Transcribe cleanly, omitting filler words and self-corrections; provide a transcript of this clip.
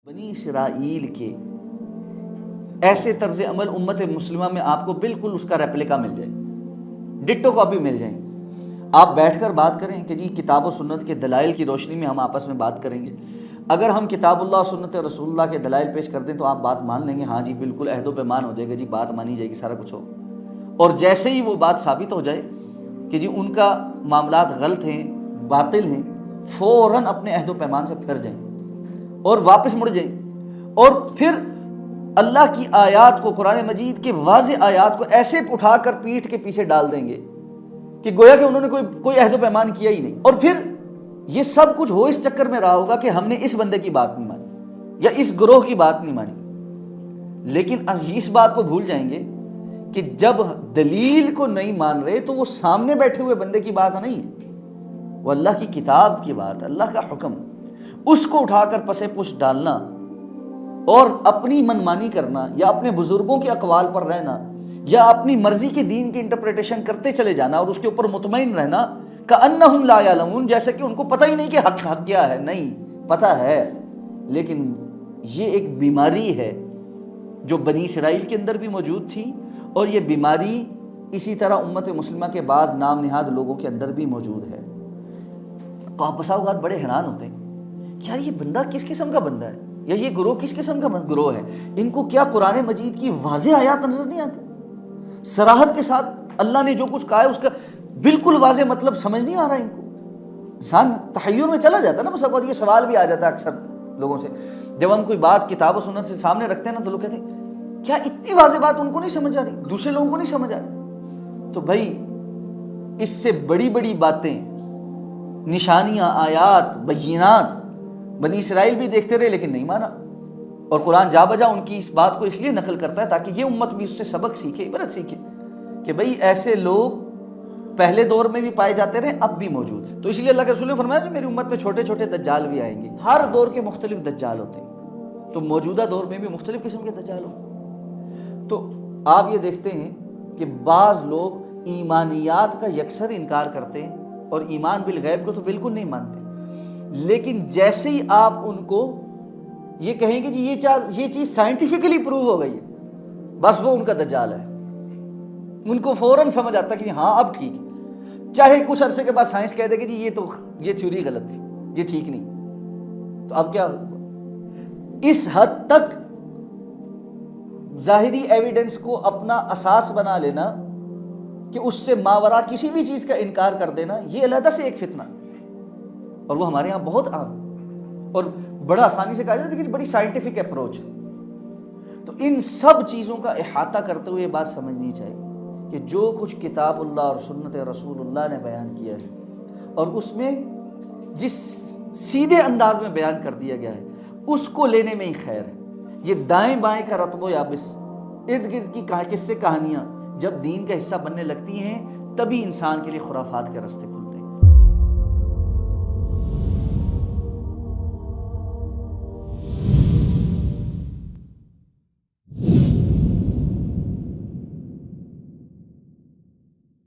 بنی اسرائیل کے ایسے طرز عمل امت مسلمہ میں آپ کو بالکل اس کا ریپلیکا مل جائے، ڈٹو کاپی مل جائیں۔ آپ بیٹھ کر بات کریں کہ جی کتاب و سنت کے دلائل کی روشنی میں ہم آپس میں بات کریں گے، اگر ہم کتاب اللہ اور سنت رسول اللہ کے دلائل پیش کر دیں تو آپ بات مان لیں گے، ہاں جی بالکل عہد و پیمان ہو جائے گا، جی بات مانی جائے گی، سارا کچھ ہو۔ اور جیسے ہی وہ بات ثابت ہو جائے کہ جی ان کا معاملات غلط ہیں، باطل ہیں، فوراً اپنے عہد و پیمان سے پھر جائیں اور واپس مڑ جائیں، اور پھر اللہ کی آیات کو، قرآن مجید کے واضح آیات کو ایسے اٹھا کر پیٹھ کے پیچھے ڈال دیں گے کہ گویا کہ انہوں نے کوئی عہد و پیمان کیا ہی نہیں۔ اور پھر یہ سب کچھ ہو اس چکر میں رہا ہوگا کہ ہم نے اس بندے کی بات نہیں مانی یا اس گروہ کی بات نہیں مانی، لیکن اس بات کو بھول جائیں گے کہ جب دلیل کو نہیں مان رہے تو وہ سامنے بیٹھے ہوئے بندے کی بات نہیں ہے، وہ اللہ کی کتاب کی بات، اللہ کا حکم، اس کو اٹھا کر پسے پشت ڈالنا اور اپنی منمانی کرنا یا اپنے بزرگوں کے اقوال پر رہنا یا اپنی مرضی کے دین کی انٹرپریٹیشن کرتے چلے جانا اور اس کے اوپر مطمئن رہنا کأنہم لا یعلمون، جیسے کہ ان کو پتہ ہی نہیں کہ حق کیا ہے۔ نہیں پتہ ہے، لیکن یہ ایک بیماری ہے جو بنی اسرائیل کے اندر بھی موجود تھی، اور یہ بیماری اسی طرح امت مسلمہ کے بعد نام نہاد لوگوں کے اندر بھی موجود ہے۔ تو آپ بسا اوقات بڑے حیران ہوتے ہیں کہ یار یہ بندہ کس قسم کا بندہ ہے، یا یہ گروہ کس قسم کا گروہ ہے، ان کو کیا قرآن مجید کی واضح آیات نظر نہیں آتی؟ صراحت کے ساتھ اللہ نے جو کچھ کہا ہے اس کا بالکل واضح مطلب سمجھ نہیں آ رہا ہے ان کو؟ انسان تحیر میں چلا جاتا ہے نا، بس اوقات یہ سوال بھی آ جاتا ہے اکثر لوگوں سے جب ہم کوئی بات کتاب و سنت سے سامنے رکھتے ہیں نا، تو لوگ کہتے ہیں کیا اتنی واضح بات ان کو نہیں سمجھ آ رہی، دوسرے لوگوں کو نہیں سمجھ آ رہی؟ تو بھائی اس سے بڑی بڑی باتیں، نشانیاں، آیات، بینات بنی اسرائیل بھی دیکھتے رہے لیکن نہیں مانا، اور قرآن جا بجا ان کی اس بات کو اس لیے نقل کرتا ہے تاکہ یہ امت بھی اس سے سبق سیکھے، عبرت سیکھے کہ بھئی ایسے لوگ پہلے دور میں بھی پائے جاتے رہے، اب بھی موجود ہیں۔ تو اس لیے اللہ کے رسول نے فرمایا کہ میری امت میں چھوٹے چھوٹے دجال بھی آئیں گے، ہر دور کے مختلف دجال ہوتے ہیں، تو موجودہ دور میں بھی مختلف قسم کے دجال ہوں۔ تو آپ یہ دیکھتے ہیں کہ بعض لوگ ایمانیات کا یکسر انکار کرتے ہیں اور ایمان بالغیب کو تو بالکل نہیں مانتے، لیکن جیسے ہی آپ ان کو یہ کہیں کہ جی یہ چیز سائنٹیفکلی پروو ہو گئی ہے، بس وہ ان کا دجال ہے، ان کو فوراً سمجھ آتا ہے کہ ہاں اب ٹھیک ہے، چاہے کچھ عرصے کے بعد سائنس کہہ دے کہ جی یہ تھیوری غلط تھی، یہ ٹھیک نہیں، تو اب کیا اس حد تک ظاہری ایویڈنس کو اپنا اساس بنا لینا کہ اس سے ماورا کسی بھی چیز کا انکار کر دینا، یہ علیحدہ سے ایک فتنہ، اور وہ ہمارے ہاں بہت عام اور بڑا آسانی سے کہا جاتا ہے کہ بڑی سائنٹیفک اپروچ ہے۔ تو ان سب چیزوں کا احاطہ کرتے ہوئے یہ بات سمجھنی چاہیے کہ جو کچھ کتاب اللہ اور سنت رسول اللہ نے بیان کیا ہے اور اس میں جس سیدھے انداز میں بیان کر دیا گیا ہے اس کو لینے میں ہی خیر ہے۔ یہ دائیں بائیں کا رطب و یابس، ارد گرد کی قصے کہانیاں جب دین کا حصہ بننے لگتی ہیں تبھی انسان کے لیے خرافات کے راستے